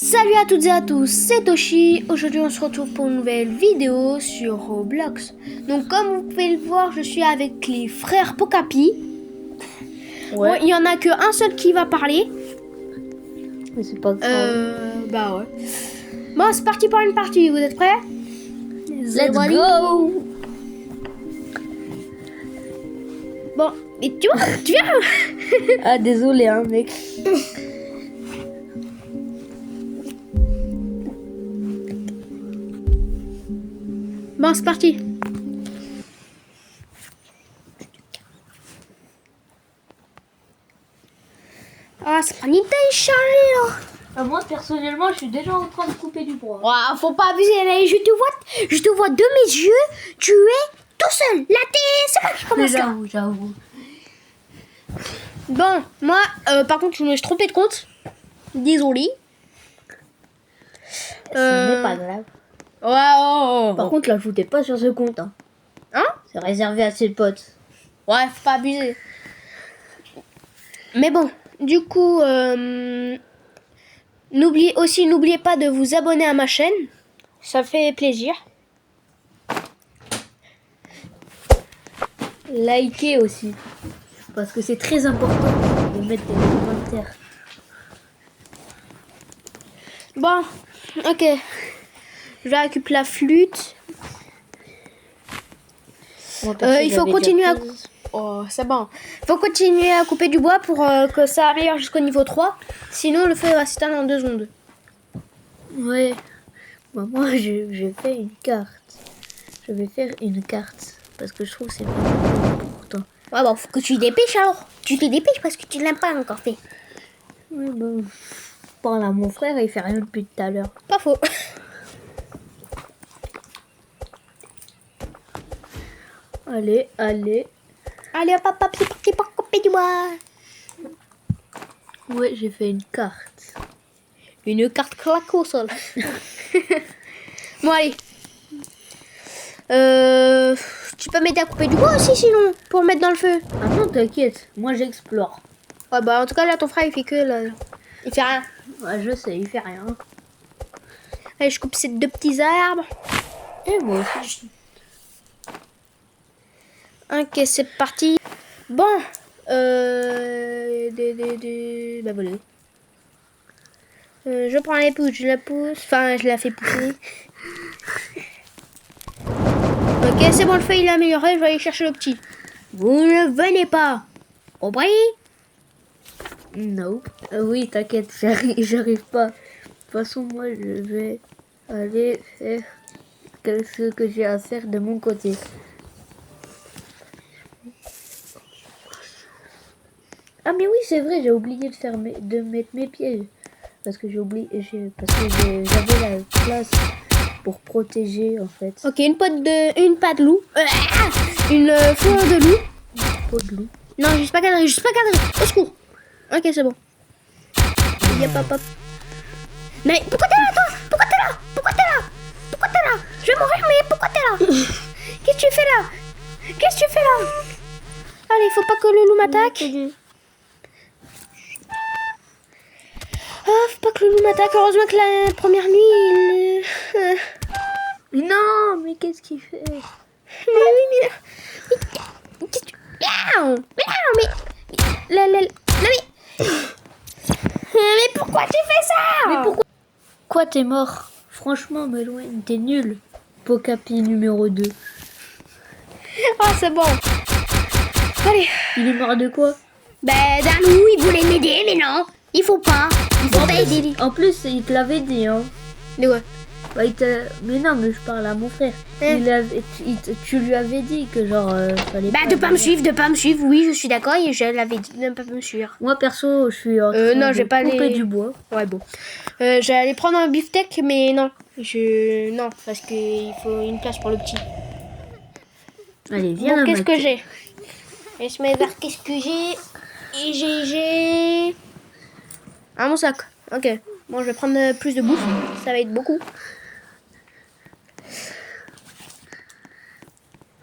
Salut à toutes et à tous, c'est Toshi. Aujourd'hui on se retrouve pour une nouvelle vidéo sur Roblox. Donc comme vous pouvez le voir, je suis avec les frères Pokapi. Ouais. Bon, il y en a qu'un seul qui va parler. Mais c'est pas grave. Bah ouais. Bon, c'est parti pour une partie, vous êtes prêts? Let's go. Bon, et tu vois, tu viens. Ah désolé hein mec. Bon, c'est parti. Ah, c'est pas ni téléchargé là. Moi personnellement je suis déjà en train de couper du bois. Ouah, faut pas abuser là, je te vois de mes yeux, tu es tout seul. Là, c'est moi qui commence là. J'avoue. Bon, moi, par contre, je me suis trompé de compte. Désolé. Ce n'est pas grave. Ouais, Par contre l'ajoutez pas sur ce compte hein. Hein? C'est réservé à ses potes. Ouais, faut pas abuser. Mais bon, du coup, n'oubliez pas de vous abonner à ma chaîne. Ça fait plaisir. Likez aussi. Parce que c'est très important de mettre des commentaires. Bon, ok. Je vais récupérer la flûte. Moi, perso, Il faut j'avais continuer déjà à... pris. Oh, c'est bon. Il faut continuer à couper du bois pour que ça améliore jusqu'au niveau 3. Sinon, le feu va s'éteindre en 2 secondes. Ouais. Bah, moi je fais une carte. Je vais faire une carte. Parce que je trouve que c'est vraiment important. Ouais, bon, faut que tu te dépêches alors. Tu te dépêches parce que tu l'as pas encore fait. Oui, bon. Je parle à mon frère et il fait rien depuis tout à l'heure. Pas faux. Allez. Allez, hop, hop, hop, c'est parti pour couper du bois. Ouais, j'ai fait une carte. Une carte claque au sol. Bon, allez. Tu peux m'aider à couper du bois aussi, sinon, pour mettre dans le feu. Ah non, t'inquiète, moi j'explore. Ouais, bah, en tout cas, là, ton frère, il fait que là. Il fait rien. Ouais, je sais, il fait rien. Allez, je coupe ces 2 petits arbres. Et moi aussi. Ok, c'est parti. Bon. Bah, voilà. Je prends les pouces, je la pousse. Enfin, je la fais pousser. Ok, c'est bon, le feu il est amélioré. Je vais aller chercher le petit. Vous ne venez pas. Compris? Non. Oui, t'inquiète, j'arrive pas. De toute façon, moi je vais aller faire ce que j'ai à faire de mon côté. Ah mais oui, c'est vrai, j'ai oublié de mettre mes pieds. Parce que j'avais la place pour protéger en fait. Ok, une patte loup. Une fourrure de loup. Peau de loup. Non, juste pas cadré, juste pas cadré. Au secours. Ok, c'est bon. Yep, hop, hop. Mais pourquoi t'es là, toi? Pourquoi t'es là? Pourquoi t'es là? Pourquoi t'es là? Je vais mourir, mais pourquoi t'es là? Qu'est-ce que tu fais là? Qu'est-ce que tu fais là? Allez, faut pas que le loup m'attaque. Oh, faut pas que le loup m'attaque. Heureusement que la première nuit, il... Non, mais qu'est-ce qu'il fait? Mais pourquoi tu fais ça? Mais pourquoi t'es mort? Franchement, Meloine, t'es nul. Pokapi numéro 2. Oh, c'est bon. Allez. Il est mort de quoi? Ben, d'un loup, il voulait m'aider, mais non. Il faut pas. Il faut pas aider. En plus, il te l'avait dit, hein. Mais ouais. Bah, mais non, mais je parle à mon frère. Tu lui avais dit que genre, fallait Bah, de pas me suivre, de pas me suivre. Oui, je suis d'accord. Et je l'avais dit de ne pas me suivre. Moi, perso, je suis en train non, de je vais pas couper aller... du bois. Ouais, bon. J'allais prendre un beefsteak, mais non. Non, parce qu'il faut une place pour le petit. Allez, viens Bon, là, qu'est-ce mec. que j'ai? Laisse-moi voir qu'est-ce que j'ai. Et j'ai... Ah, mon sac. Ok. Bon, je vais prendre plus de bouffe. Ça va être beaucoup.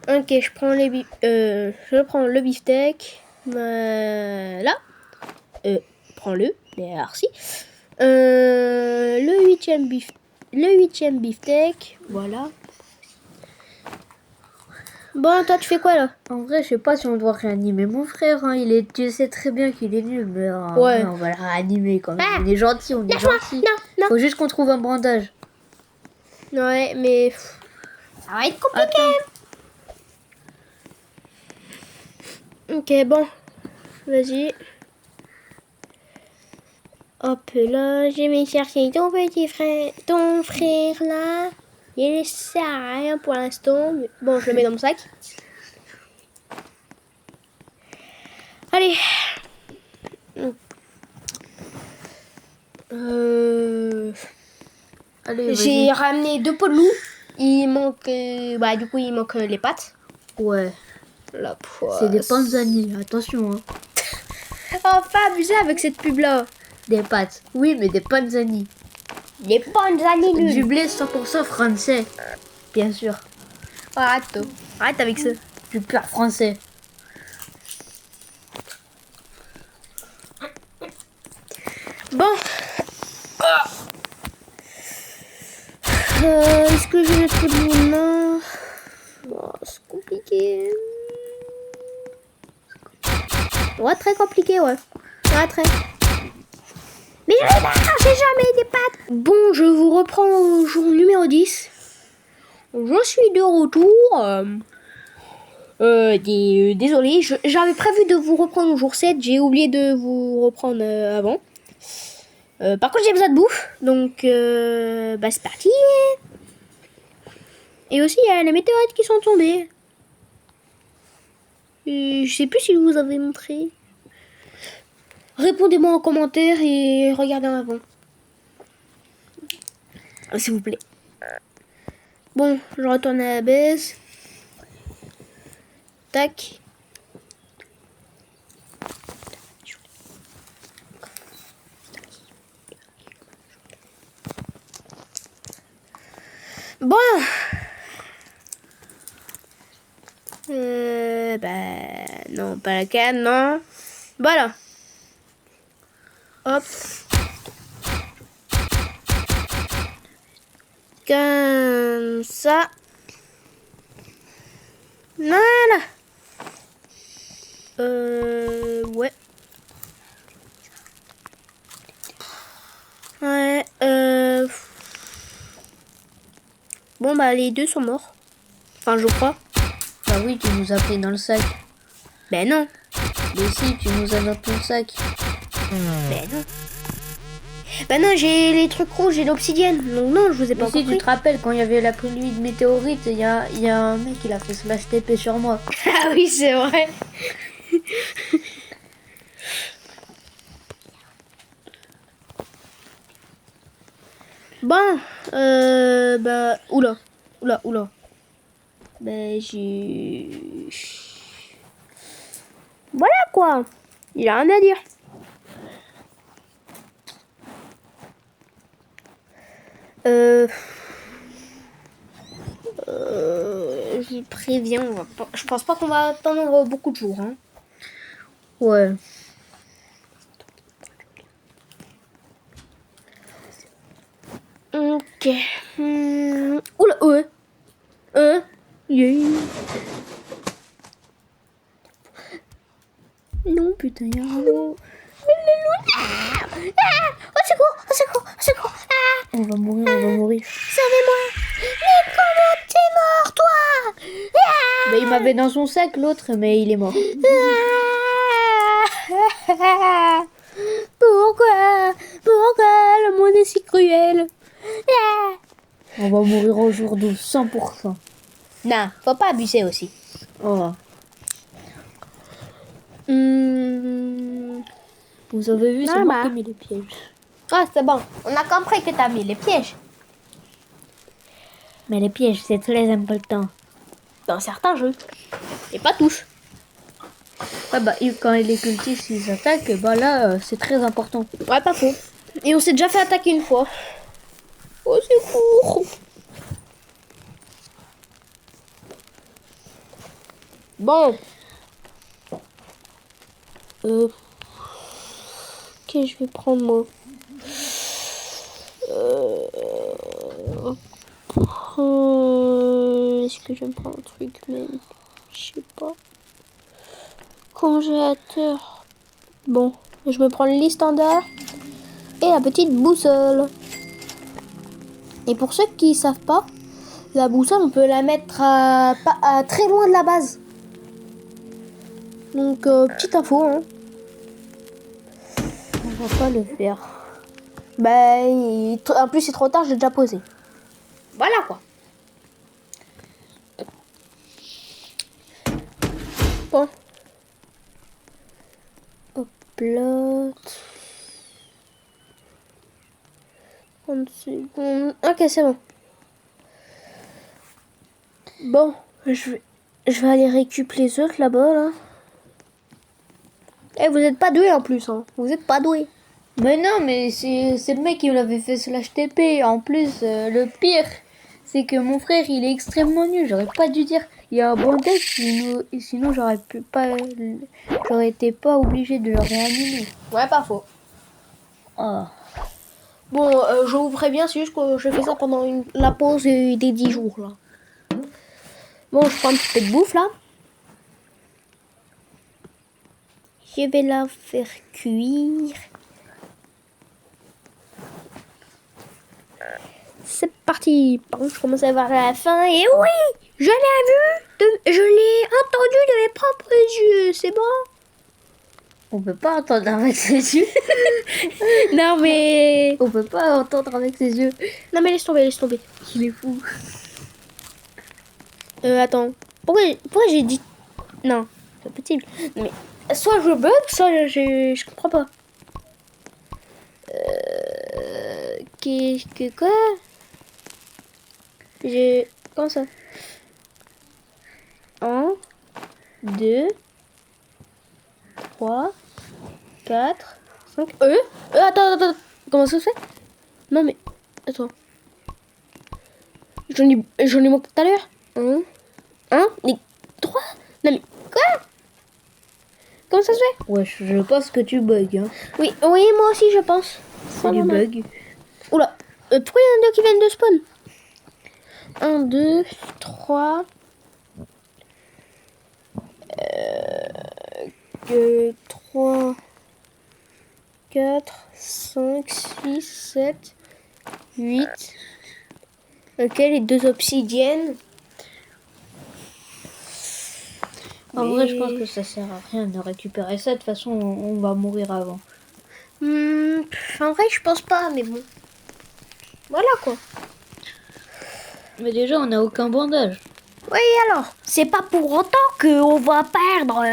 Ok, je prends je prends le beefsteak. Là. Prends-le. Merci. Le huitième beefsteak. Voilà. Bon, toi, tu fais quoi là? En vrai, je sais pas si on doit réanimer mon frère. Hein. Tu sais très bien qu'il est nul, mais Ouais. on va le réanimer quand même. Ah, On est gentil, on est lâche-moi. gentil. Non. Faut juste qu'on trouve un bandage. Ouais, mais ça va être compliqué. Attends. Ok, bon. Vas-y. Hop là, je vais chercher ton petit frère, ton frère là. Il ne sert à rien pour l'instant. Bon, je le mets dans mon sac. Allez. Allez, J'ai vas-y. ramené 2 pots de loup. Il manque, du coup, il manque les pâtes. Ouais. La poisse. C'est des panzani, attention. Hein. Oh, pas abuser avec cette pub là. Des pâtes. Oui, mais des panzani. Les panzani Du nuls. blé 100% français. Bien sûr. Arrête avec ça. Du plat français. Bon. Est-ce que j'ai le truc de main? Oh, c'est compliqué. Ouais, très compliqué, ouais. Ouais, très. Mais j'ai jamais des pâtes. Bon, je vous reprends au jour numéro 10. Je suis de retour. Désolé, j'avais prévu de vous reprendre au jour 7. J'ai oublié de vous reprendre avant. Par contre, j'ai besoin de bouffe. Donc, c'est parti. Et aussi, il y a les météorites qui sont tombées. Je sais plus si je vous avais montré. Répondez-moi en commentaire et regardez en avant. S'il vous plaît. Bon, je retourne à la base. Tac. Bon. Non, pas la canne, non. Voilà. Hop. Comme ça. Voilà. Ouais. Ouais, Bon, les deux sont morts. Enfin, je crois. Bah oui, tu nous as pris dans le sac. Ben non. Mais si, tu nous as dans ton sac. Ben non. Ben non, j'ai les trucs rouges, j'ai l'obsidienne. Donc non, je vous ai pas Si encore tu pris. te rappelles, quand il y avait la pluie de météorites, il y a un mec qui a fait slash TP sur moi. Ah oui, c'est vrai. Bon, oula. J'ai... Voilà quoi. Il a rien à dire. Je préviens, je pense pas qu'on va attendre beaucoup de jours. Hein. Ouais. Ok. Oula, ouais. Yeah. Non, putain, il y a un loup. Au secours. Ah, On va mourir. sauvez-moi. Mais comment t'es mort, toi? Bah, il m'avait dans son sac, l'autre, mais il est mort. Pourquoi le monde est si cruel? On va mourir au jour 12, 100%. Non, faut pas abuser aussi. Oh. Vous avez vu, c'est Ah, moi qui ai mis les pièges. Ah, c'est bon. On a compris que t'as mis les pièges. Mais les pièges, c'est très important. Dans certains jeux. Et pas tous. Ouais, bah, quand les cultistes ils attaquent, bah là, c'est très important. Ouais, pas faux. Et on s'est déjà fait attaquer une fois. Oh, c'est court. Bon. Ok, je vais prendre moi. que je vais me prendre un truc, mais je sais pas. Congélateur. Bon, je me prends le lit standard et la petite boussole. Et pour ceux qui savent pas, la boussole, on peut la mettre à très loin de la base. Donc, petite info, hein. On va pas le faire. En plus, c'est trop tard, j'ai déjà posé. Voilà, quoi. Bon. Hop là. 30 secondes. Ok, c'est bon. Bon, je vais aller récupérer les œufs là-bas, là. Eh, vous êtes pas doués en plus, hein. Vous êtes pas doués. Mais non, mais c'est le mec qui me l'avait fait sur l'HTP. En plus, le pire, c'est que mon frère, il est extrêmement nul. J'aurais pas dû dire. Il y a un bon deck, sinon j'aurais été pas obligé de le réanimer. Ouais, pas faux. Ah. Bon, je vous préviens, c'est juste que je fais ça pendant la pause des 10 jours, là. Bon, je prends un petit peu de bouffe, là. Je vais la faire cuire. C'est parti. Par contre, je commence à voir la fin. Et oui, je l'ai entendu de mes propres yeux. C'est bon? On peut pas entendre avec ses yeux. Non, mais... On peut pas entendre avec ses yeux. Non, mais laisse tomber, laisse tomber. Il est fou. Attends. Pourquoi j'ai dit... Non, c'est pas possible. Mais soit je bug, soit je comprends pas. Quoi? Comment ça? 1, 2, 3, 4, 5... Attends. Comment ça se fait? Non, mais... Attends. J'en ai manqué tout à l'heure. 1, mais 3. Non, mais quoi? Comment ça se fait? Ouais, je pense que tu bugs. Hein. Oui, moi aussi, je pense. C'est du bug. Oula, pourquoi il y en a deux qui viennent de spawn? 1, 2, 3... 3, 4, 5, 6, 7, 8. Ok, les deux obsidiennes. En vrai, je pense que ça sert à rien de récupérer ça. De toute façon, on va mourir avant. En vrai, je pense pas, mais bon. Voilà, quoi. Mais déjà, on n'a aucun bandage. Oui, alors, c'est pas pour autant qu'on va perdre.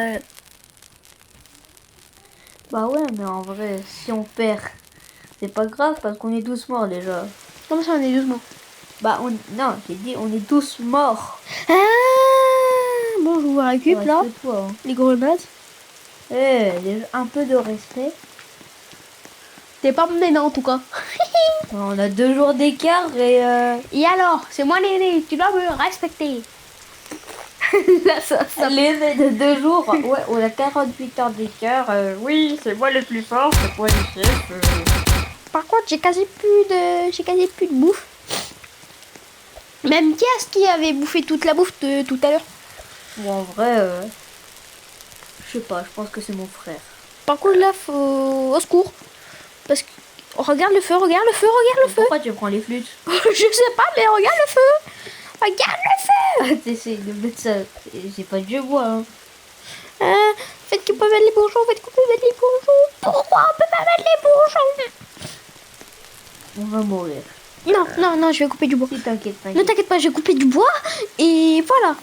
Bah ouais, mais en vrai, si on perd, c'est pas grave parce qu'on est tous morts déjà. Comment ça, on est doucement? Bah non, j'ai dit on est tous morts. Ah, bon, je vous récup Ouais, là. c'est toi, hein. Les grenades. Déjà, un peu de respect. T'es pas mon aîné en tout cas. On a 2 jours d'écart et Et alors, c'est moi l'aîné, tu dois me respecter. Là, ça l'aîné de 2 jours. Ouais, on a 48 heures d'écart. Oui, c'est moi le plus fort, c'est moi le chef. Par contre, j'ai quasi plus de bouffe. Même qui est-ce qui avait bouffé toute la bouffe de tout à l'heure? Bon, en vrai, je sais pas, je pense que c'est mon frère. Par contre, là, faut... Au secours. Parce que... Regarde le feu. Pourquoi tu prends les flûtes? Je sais pas, mais regarde le feu. Regarde le feu. T'essayes de mettre ça. J'ai pas de jeu bois. Hein. Faites qu'on peut mettre les bourgeons. Pourquoi on peut pas mettre les bourgeons? On va mourir. Non, je vais couper du bois. Si t'inquiète, Ne t'inquiète pas, je vais couper du bois. Et voilà.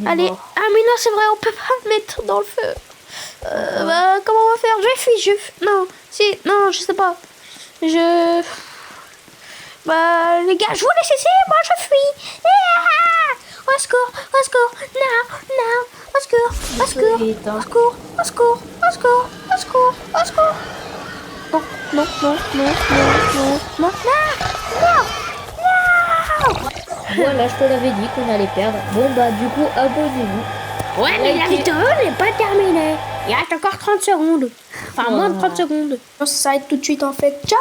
Allez. Mort. Ah mais non, c'est vrai, on peut pas mettre dans le feu. Comment on va faire? Je fuis. Non, je sais pas. Bah, les gars, je vous laisse ici, moi je fuis. Au secours. Non. Au secours. Non. Voilà, je te l'avais dit qu'on allait perdre. Bon bah du coup, abonnez-vous. Ouais, mais la vidéo n'est pas terminée. Il reste encore 30 secondes. Enfin, moins de 30 secondes. Ça s'arrête tout de suite en fait. Ciao.